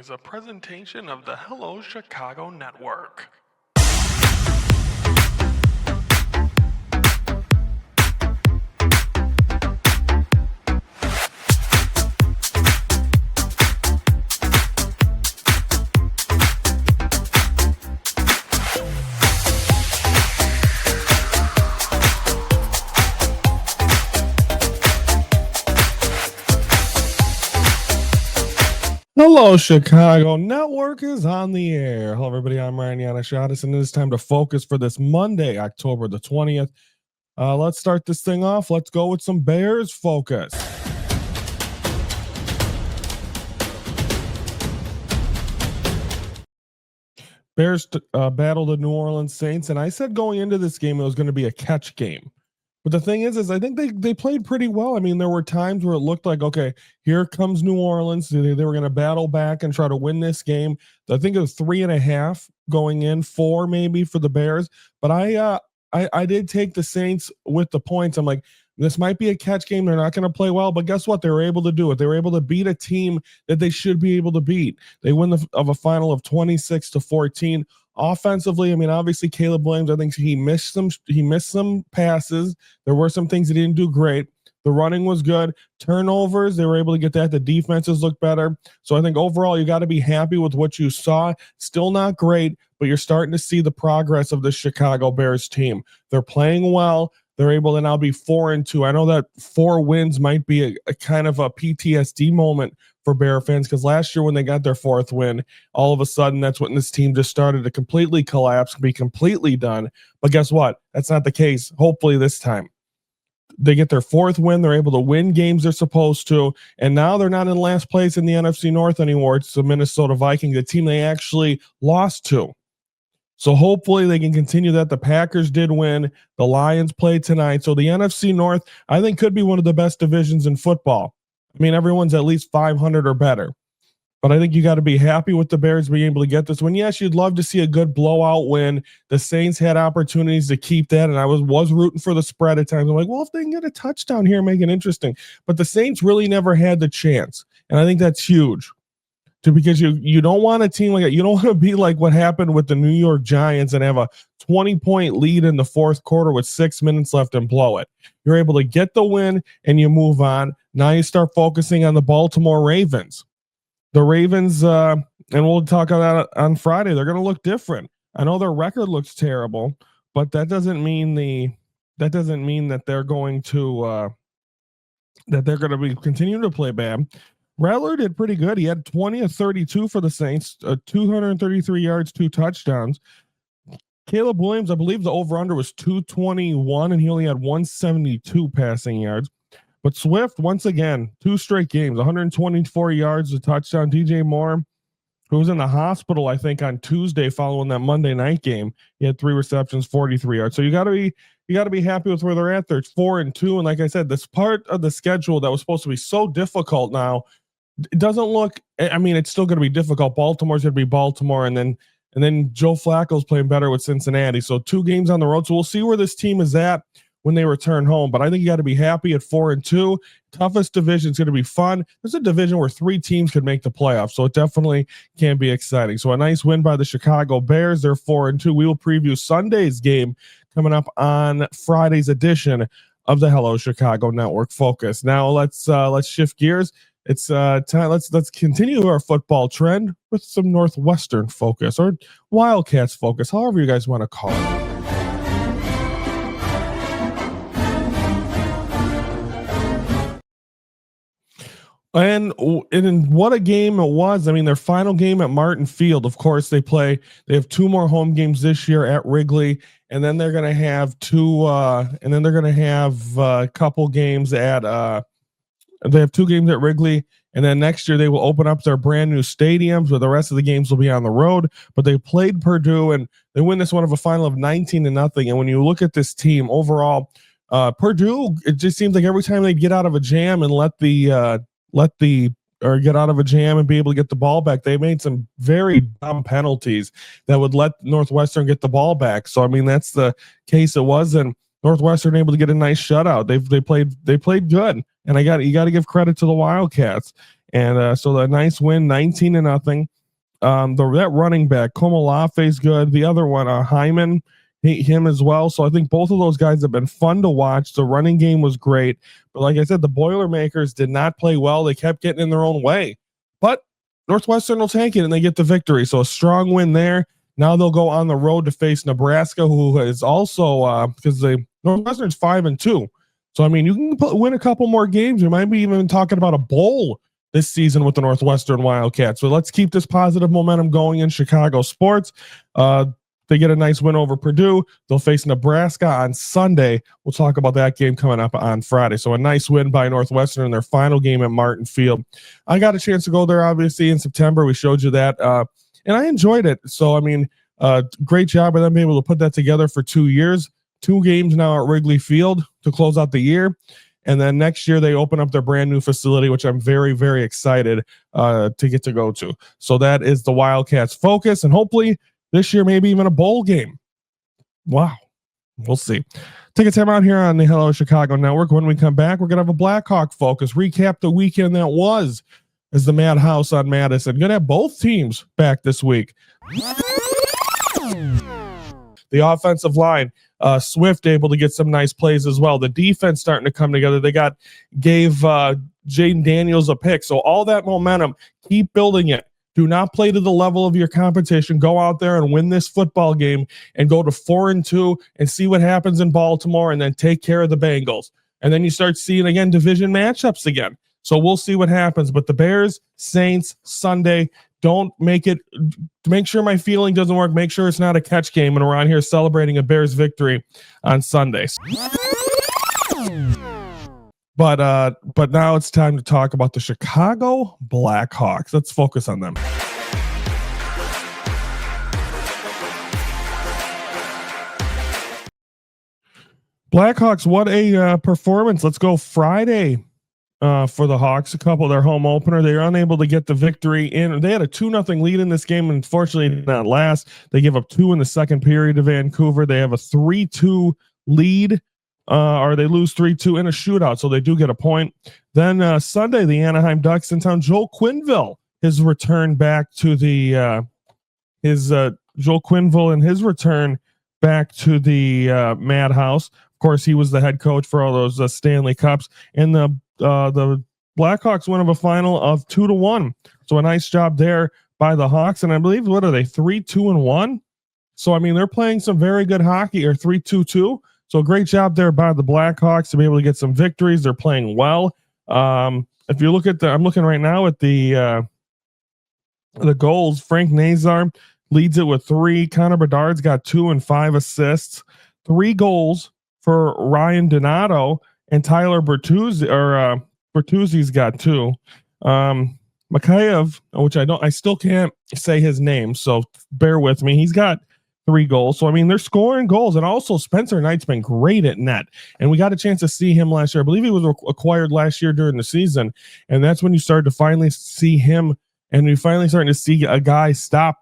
is a presentation of the Hello Chicago Network. Hello, Chicago Network is on the air. Hello, everybody. I'm Ryan Yanishadis, and it is time to focus for this Monday, October the 20th. Let's start this thing off. Let's go with some Bears focus. Bears battled the New Orleans Saints, and I said going into this game it was going to be a catch game. But the thing is I think they played pretty well. I mean, there were times where it looked like, okay, here comes New Orleans. They were going to battle back and try to win this game. I think it was 3.5 going in, 4 maybe for the Bears. But I did take the Saints with the points. I'm like, this might be a catch game. They're not going to play well, but guess what? They were able to do it. They were able to beat a team that they should be able to beat. They win of a final of 26-14. Offensively, I mean, obviously Caleb Williams, I think he missed some passes. There were some things he didn't do great. The running was good. Turnovers, they were able to get that. The defenses look better. So I think overall you got to be happy with what you saw. Still not great, but you're starting to see the progress of the Chicago Bears team. They're playing well. They're able to now be 4-2. I know that 4 wins might be a kind of a PTSD moment for Bear fans, because last year when they got their 4th win, all of a sudden that's when this team just started to completely collapse, be completely done. But guess what? That's not the case. Hopefully this time they get their 4th win. They're able to win games they're supposed to. And now they're not in last place in the NFC North anymore. It's the Minnesota Vikings, the team they actually lost to. So hopefully they can continue that. The Packers did win. The Lions played tonight. So the NFC North, I think, could be one of the best divisions in football. I mean, everyone's at least 500 or better. But I think you got to be happy with the Bears being able to get this one. Yes, you'd love to see a good blowout win. The Saints had opportunities to keep that, and I was rooting for the spread at times. I'm like, well, if they can get a touchdown here, make it interesting. But the Saints really never had the chance, and I think that's huge. Because you don't want a team like that. You don't want to be like what happened with the New York Giants and have a 20-point lead in the 4th quarter with 6 minutes left and blow it. You're able to get the win and you move on. Now you start focusing on the Baltimore Ravens. The Ravens, and we'll talk about that on Friday, they're going to look different. I know their record looks terrible, but that doesn't mean that they're going to be continuing to play bad. Rattler did pretty good. He had 20 of 32 for the Saints, 233 yards, 2 touchdowns. Caleb Williams, I believe the over-under was 221, and he only had 172 passing yards. But Swift, once again, 2 straight games, 124 yards, a touchdown. DJ Moore, who was in the hospital, I think, on Tuesday following that Monday night game, he had 3 receptions, 43 yards. So you got to be happy with where they're at. They're 4-2, and like I said, this part of the schedule that was supposed to be so difficult now, it doesn't look. I mean, it's still going to be difficult. Baltimore's going to be Baltimore, and then Joe Flacco's playing better with Cincinnati. So 2 games on the road. So we'll see where this team is at when they return home. But I think you got to be happy at 4-2. Toughest division is going to be fun. There's a division where 3 teams could make the playoffs, so it definitely can be exciting. So a nice win by the Chicago Bears. They're 4-2. We will preview Sunday's game coming up on Friday's edition of the Hello Chicago Network Focus. Now let's shift gears. It's time. Let's continue our football trend with some Northwestern focus or Wildcats focus, however you guys want to call it. And what a game it was. I mean, their final game at Martin Field, of course, they have 2 more home games this year at Wrigley, and then they're going to have a couple games at they have 2 games at Wrigley, and then next year they will open up their brand new stadiums, where the rest of the games will be on the road. But they played Purdue, and they win this one of a final of 19-0. And when you look at this team overall, Purdue, it just seems like every time they get out of a jam and get out of a jam and be able to get the ball back, they made some very dumb penalties that would let Northwestern get the ball back. So I mean, that's the case it was, and Northwestern able to get a nice shutout. They played good, and you got to give credit to the Wildcats. And so a nice win, 19-0. That running back, Komolafe, is good. The other one, Hyman, him as well. So I think both of those guys have been fun to watch. The running game was great. But like I said, the Boilermakers did not play well. They kept getting in their own way. But Northwestern will take it and they get the victory. So a strong win there. Now they'll go on the road to face Nebraska, who is also because Northwestern's 5-2. So I mean, you can win a couple more games. You might be even talking about a bowl this season with the Northwestern Wildcats. So let's keep this positive momentum going in Chicago sports. They get a nice win over Purdue. They'll face Nebraska on Sunday. We'll talk about that game coming up on Friday. So a nice win by Northwestern in their final game at Martin Field. I got a chance to go there, obviously, in September. We showed you that. And I enjoyed it. So, I mean, great job by them being able to put that together for 2 years. 2 games now at Wrigley Field to close out the year. And then next year they open up their brand new facility, which I'm very, very excited to get to go to. So that is the Wildcats' focus. And hopefully this year, maybe even a bowl game. Wow. We'll see. Take a time out here on the Hello Chicago Network. When we come back, we're going to have a Blackhawk focus. Recap the weekend that was as the Madhouse on Madison. Going to have both teams back this week. The offensive line, Swift able to get some nice plays as well. The defense starting to come together. They gave Jaden Daniels a pick. So all that momentum, keep building it. Do not play to the level of your competition. Go out there and win this football game and go to 4-2 and see what happens in Baltimore and then take care of the Bengals. And then you start seeing, again, division matchups again. So we'll see what happens. But the Bears, Saints, Sunday, don't make it – make sure my feeling doesn't work. Make sure it's not a catch game and we're on here celebrating a Bears victory on Sundays. But now it's time to talk about the Chicago Blackhawks. Let's focus on them. Blackhawks, what a performance. Let's go Friday for the Hawks. A couple of their home opener. They were unable to get the victory in. They had a 2-0 lead in this game, and unfortunately did not last. They give up 2 in the second period to Vancouver. They have a 3-2 lead. Or they lose 3-2 in a shootout, so they do get a point. Then Sunday, the Anaheim Ducks in town. Joel Quenneville, his return back to the Joel Quenneville and his return back to the Madhouse. Of course, he was the head coach for all those Stanley Cups, and the Blackhawks win of a final of 2-1. So a nice job there by the Hawks, and I believe what are they 3-2-1? So I mean they're playing some very good hockey, or 3-2-2. So great job there by the Blackhawks to be able to get some victories. They're playing well. If you look at I'm looking right now at the goals. Frank Nazar leads it with 3. Connor Bedard's got 2 and 5 assists. 3 goals for Ryan Donato, and Tyler Bertuzzi's got 2. Mikheyev, which I still can't say his name, so bear with me. He's got 3 goals. So, I mean, they're scoring goals. And also Spencer Knight's been great at net. And we got a chance to see him last year. I believe he was acquired last year during the season. And that's when you started to finally see him. And you finally starting to see a guy stop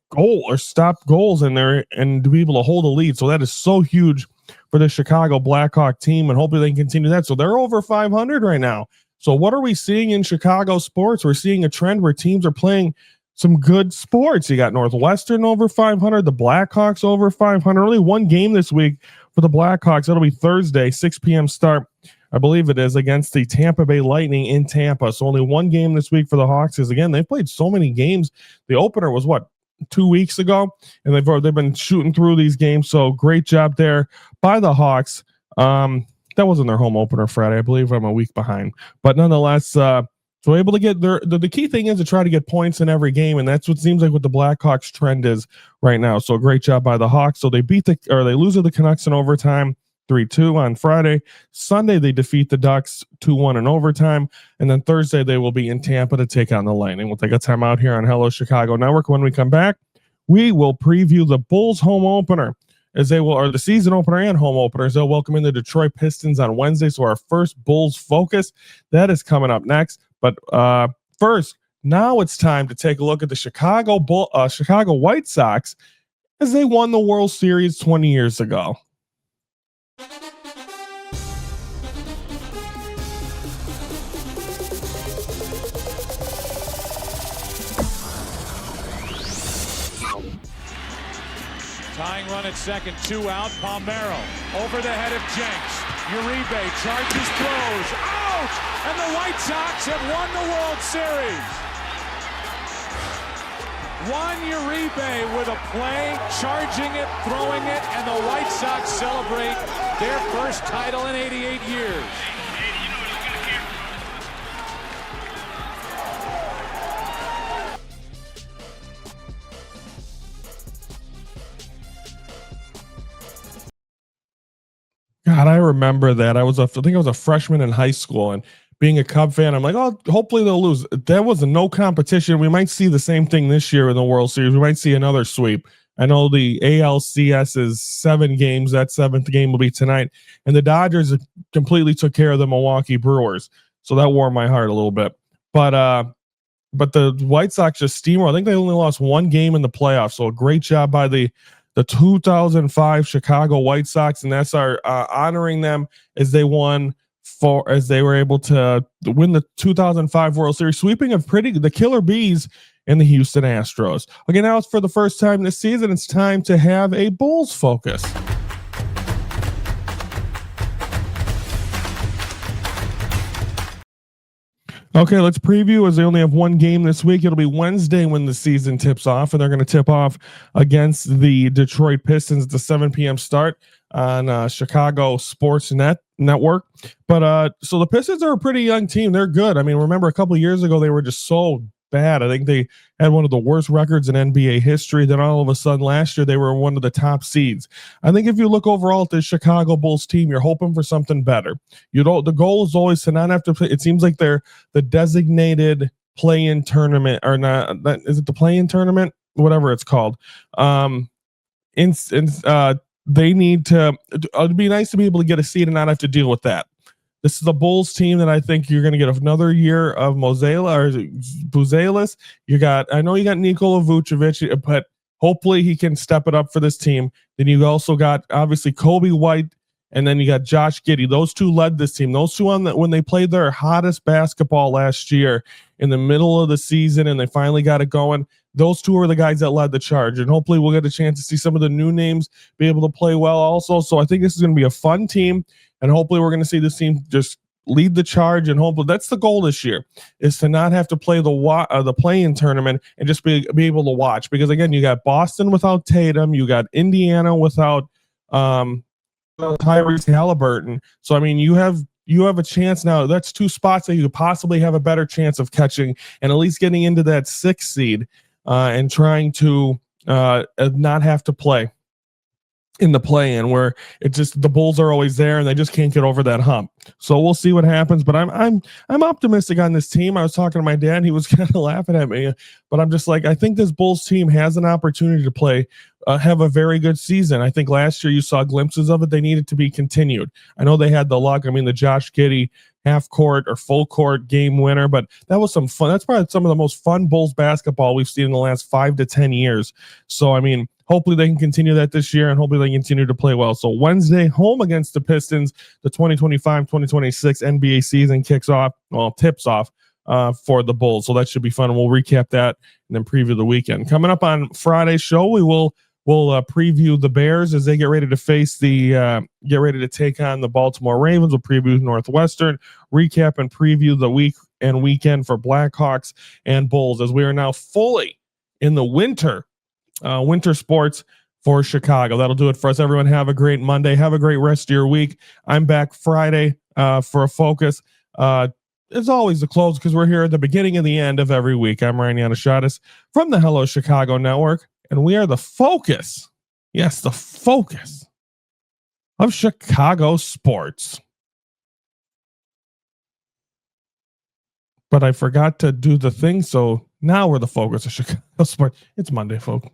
goals in there and to be able to hold a lead. So that is so huge for the Chicago Blackhawk team. And hopefully they can continue that. So they're over 500 right now. So what are we seeing in Chicago sports? We're seeing a trend where teams are playing some good sports. You got Northwestern over 500, the Blackhawks over 500. Only one game this week for the Blackhawks. It'll be Thursday, 6 p.m. start, I believe it is, against the Tampa Bay Lightning in Tampa. So only one game this week for the Hawks. Is again, they've played so many games. The opener was 2 weeks ago, and they've been shooting through these games. So great job there by the Hawks. That wasn't their home opener Friday. I believe I'm a week behind, but nonetheless, so able to get the key thing is to try to get points in every game, and that's what seems like what the Blackhawks trend is right now. So great job by the Hawks. So they they lose to the Canucks in overtime, 3-2 on Friday. Sunday they defeat the Ducks 2-1 in overtime, and then Thursday they will be in Tampa to take on the Lightning. We'll take a time out here on Hello Chicago Network. When we come back, we will preview the Bulls home opener, as they will, or the season opener and home openers. They'll welcome in the Detroit Pistons on Wednesday. So our first Bulls focus, that is coming up next. But first, now it's time to take a look at the Chicago White Sox as they won the World Series 20 years ago. Tying run at second, 2 out. Palmero over the head of Jenks. Uribe charges, throws, out! And the White Sox have won the World Series. Juan Uribe with a play, charging it, throwing it, and the White Sox celebrate their first title in 88 years. God, I remember that. I think I was a freshman in high school, and being a Cub fan, I'm like, oh, hopefully they'll lose. There was no competition. We might see the same thing this year in the World Series. We might see another sweep. I know the ALCS is 7 games. That 7th game will be tonight, and the Dodgers completely took care of the Milwaukee Brewers, so that warmed my heart a little bit. But the White Sox just steamrolled. I think they only lost 1 game in the playoffs, so a great job by the 2005 Chicago White Sox, and that's our honoring them as they were able to win the 2005 World Series, sweeping the Killer Bees and the Houston Astros. Okay, now it's for the first time this season. It's time to have a Bulls focus. Okay, let's preview as they only have 1 game this week. It'll be Wednesday when the season tips off, and they're going to tip off against the Detroit Pistons at the 7 p.m. start on Chicago Sports Network. But so the Pistons are a pretty young team. They're good. I mean, remember a couple of years ago, they were just so bad. I think they had one of the worst records in NBA history. Then all of a sudden last year, they were one of the top seeds. I think if you look overall at the Chicago Bulls team, you're hoping for something better. The goal is always to not have to play. It seems like they're the designated play-in tournament, or not. Is it the play-in tournament? Whatever it's called. They need to, it'd be nice to be able to get a seed and not have to deal with that. This is the Bulls team that I think you're going to get another year of Buzelis. I know you got Nikola Vucevic, but hopefully he can step it up for this team. Then you also got obviously Kobe White, and then you got Josh Giddey. Those two led this team. Those two when they played their hottest basketball last year in the middle of the season, and they finally got it going. Those two are the guys that led the charge, and hopefully we'll get a chance to see some of the new names be able to play well also. So I think this is going to be a fun team, and hopefully we're going to see this team just lead the charge, and hopefully that's the goal this year, is to not have to play the play-in tournament and just be able to watch. Because again, you got Boston without Tatum, you got Indiana without Tyrese Halliburton. So I mean, you have a chance now. That's 2 spots that you could possibly have a better chance of catching and at least getting into that 6th seed and trying to not have to play in the play-in, where the Bulls are always there and they just can't get over that hump. So we'll see what happens, but I'm optimistic on this team. I was talking to my dad, he was kind of laughing at me, but I'm just like, I think this Bulls team has an opportunity to have a very good season. I think last year you saw glimpses of it. They needed to be continued. I know they had the luck. I mean, the Josh Giddey half court or full court game winner, but that was some fun. That's probably some of the most fun Bulls basketball we've seen in the last 5 to 10 years. So, I mean, hopefully they can continue that this year, and hopefully they continue to play well. So Wednesday, home against the Pistons, the 2025-2026 NBA season tips off for the Bulls. So that should be fun. We'll recap that and then preview the weekend. Coming up on Friday's show, we'll preview the Bears as they get ready to take on the Baltimore Ravens. We'll preview Northwestern, recap and preview the week and weekend for Blackhawks and Bulls, as we are now fully in the winter sports for Chicago. That'll do it for us. Everyone have a great Monday. Have a great rest of your week. I'm back Friday for a focus. As always, the close, because we're here at the beginning and the end of every week. I'm Ryan Yanishadis from the Hello Chicago Network, and we are the focus. Yes, the focus of Chicago sports. But I forgot to do the thing, so now we're the focus of Chicago sports. It's Monday, folks.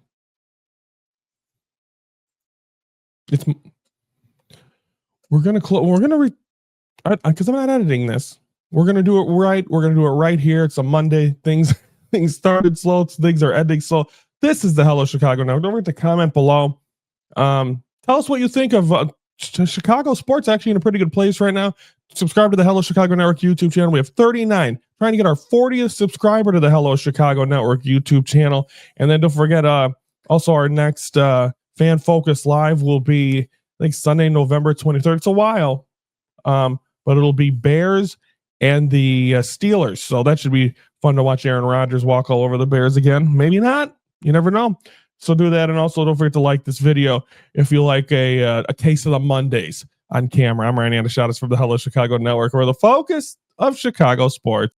We're gonna because I'm not editing this. We're gonna do it right. We're gonna do it right here. It's a Monday. Things started slow. Things are ending slow. This is the Hello Chicago Now. Don't forget to comment below. Tell us what you think of Chicago sports. Actually in a pretty good place right now. Subscribe to the Hello Chicago Network YouTube channel. We have 39. Trying to get our 40th subscriber to the Hello Chicago Network YouTube channel. And then don't forget, Also, our next Fan Focus Live will be, I think, Sunday, November 23rd. It's a while, but it'll be Bears and the Steelers. So that should be fun to watch Aaron Rodgers walk all over the Bears again. Maybe not. You never know. So do that. And also don't forget to like this video if you like a taste of the Mondays on camera. I'm Ryan Andershadas from the Hello Chicago Network, where the focus of Chicago sports.